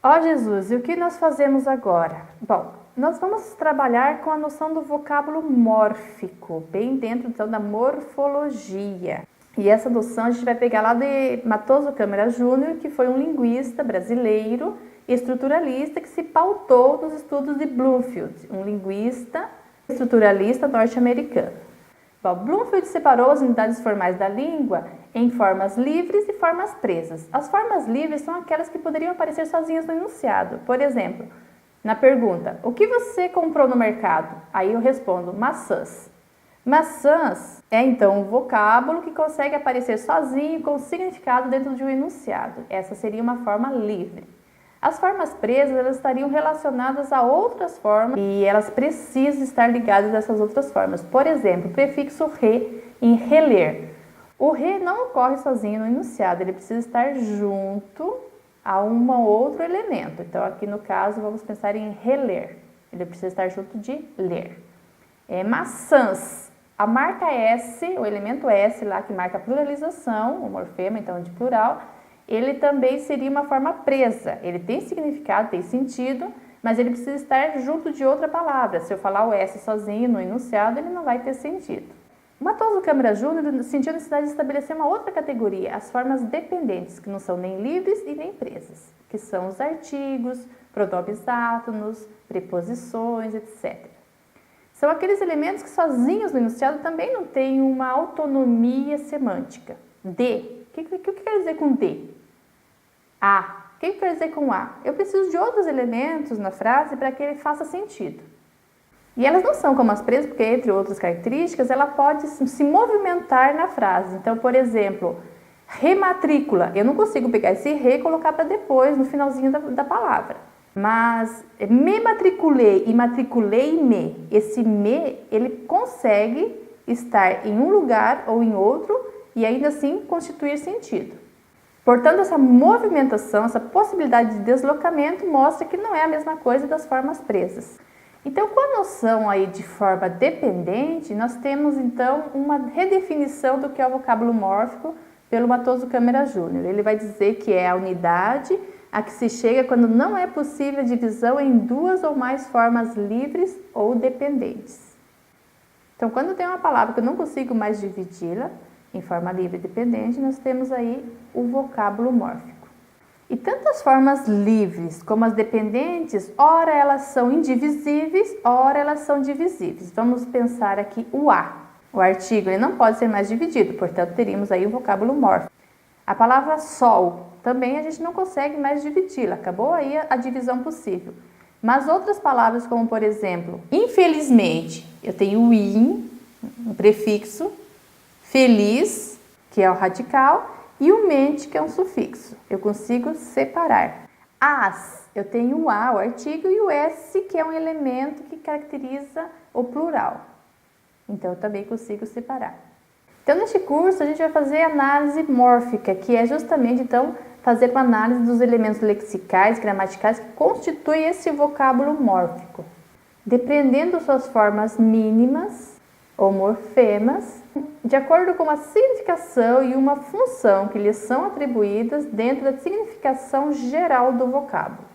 Ó Jesus, e o que nós fazemos agora? Bom, nós vamos trabalhar com a noção do vocábulo mórfico, bem dentro então da morfologia. E essa noção a gente vai pegar lá de Matoso Câmara Júnior, que foi um linguista brasileiro estruturalista que se pautou nos estudos de Bloomfield, um linguista estruturalista norte-americano. Bom, Bloomfield separou as unidades formais da língua em formas livres e formas presas. As formas livres são aquelas que poderiam aparecer sozinhas no enunciado. Por exemplo, na pergunta, o que você comprou no mercado? Aí eu respondo, maçãs. Maçãs é então um vocábulo que consegue aparecer sozinho com significado dentro de um enunciado. Essa seria uma forma livre. As formas presas, elas estariam relacionadas a outras formas e elas precisam estar ligadas a essas outras formas. Por exemplo, o prefixo re em reler. O re não ocorre sozinho no enunciado, ele precisa estar junto a um outro elemento. Então, aqui no caso, vamos pensar em reler. Ele precisa estar junto de ler. Maçãs. A marca S, o elemento S lá que marca a pluralização, o morfema, então de plural, ele também seria uma forma presa. Ele tem significado, tem sentido, mas ele precisa estar junto de outra palavra. Se eu falar o S sozinho no enunciado, ele não vai ter sentido. Matoso Câmara Júnior sentiu a necessidade de estabelecer uma outra categoria, as formas dependentes, que não são nem livres e nem presas, que são os artigos, pronomes átonos, preposições, etc. São aqueles elementos que sozinhos no enunciado também não têm uma autonomia semântica. De. O que quer dizer com de? A. O que quer dizer com a? Eu preciso de outros elementos na frase para que ele faça sentido. E elas não são como as presas, porque entre outras características, ela pode se movimentar na frase. Então, por exemplo, rematrícula. Eu não consigo pegar esse re e colocar para depois, no finalzinho da palavra. Mas me matriculei e matriculei-me. Esse me, ele consegue estar em um lugar ou em outro e ainda assim constituir sentido. Portanto, essa movimentação, essa possibilidade de deslocamento mostra que não é a mesma coisa das formas presas. Então, com a noção aí de forma dependente, nós temos então uma redefinição do que é o vocábulo mórfico pelo Matoso Câmara Júnior. Ele vai dizer que é a unidade a que se chega quando não é possível a divisão em duas ou mais formas livres ou dependentes. Então, quando tem uma palavra que eu não consigo mais dividi-la em forma livre e dependente, nós temos aí o vocábulo mórfico. E tanto as formas livres como as dependentes, ora elas são indivisíveis, ora elas são divisíveis. Vamos pensar aqui o a. O artigo ele não pode ser mais dividido, portanto teríamos aí o vocábulo mórfico. A palavra sol, também a gente não consegue mais dividi-la, acabou aí a divisão possível. Mas outras palavras como, por exemplo, infelizmente, eu tenho o in, um prefixo, feliz, que é o radical, e o mente, que é um sufixo. Eu consigo separar. As, eu tenho o a, o artigo, e o s, que é um elemento que caracteriza o plural. Então, eu também consigo separar. Então, neste curso, a gente vai fazer análise mórfica, que é justamente, então, fazer uma análise dos elementos lexicais, gramaticais, que constituem esse vocábulo mórfico. Dependendo suas formas mínimas ou morfemas, de acordo com a significação e uma função que lhes são atribuídas dentro da significação geral do vocábulo.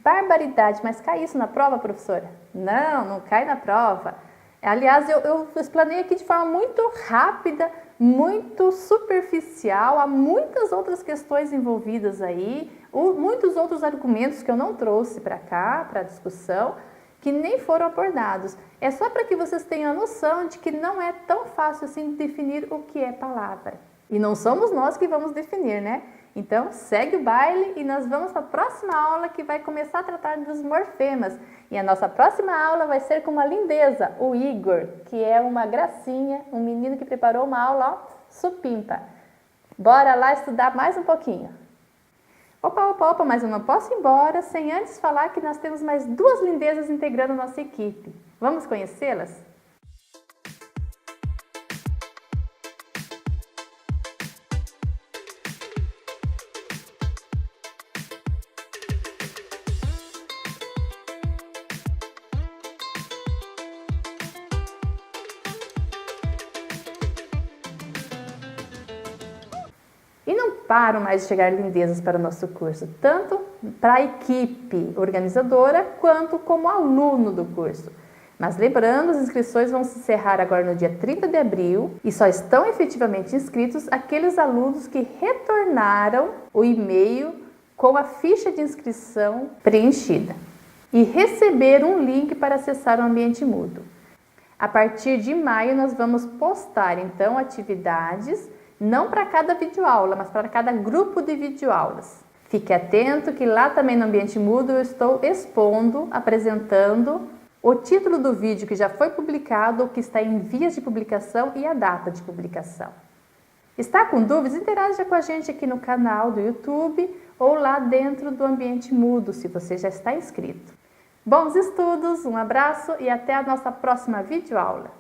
Barbaridade, mas cai isso na prova, professora? Não, não cai na prova. Aliás, eu explanei aqui de forma muito rápida, muito superficial, há muitas outras questões envolvidas aí, muitos outros argumentos que eu não trouxe para cá, para a discussão, que nem foram abordados. É só para que vocês tenham a noção de que não é tão fácil assim definir o que é palavra. E não somos nós que vamos definir, né? Então, segue o baile e nós vamos para a próxima aula que vai começar a tratar dos morfemas. E a nossa próxima aula vai ser com uma lindeza, o Igor, que é uma gracinha, um menino que preparou uma aula, ó, supimpa. Bora lá estudar mais um pouquinho. Opa, mas eu não posso ir embora sem antes falar que nós temos mais duas lindezas integrando nossa equipe. Vamos conhecê-las? E não param mais de chegar lindezas para o nosso curso, tanto para a equipe organizadora, quanto como aluno do curso. Mas lembrando, as inscrições vão se encerrar agora no dia 30 de abril e só estão efetivamente inscritos aqueles alunos que retornaram o e-mail com a ficha de inscrição preenchida e receber um link para acessar o ambiente Moodle. A partir de maio nós vamos postar então atividades, não para cada videoaula, mas para cada grupo de videoaulas. Fique atento que lá também no ambiente Moodle eu estou expondo, apresentando o título do vídeo que já foi publicado, o que está em vias de publicação e a data de publicação. Está com dúvidas? Interaja com a gente aqui no canal do YouTube ou lá dentro do ambiente Moodle, se você já está inscrito. Bons estudos, um abraço e até a nossa próxima videoaula.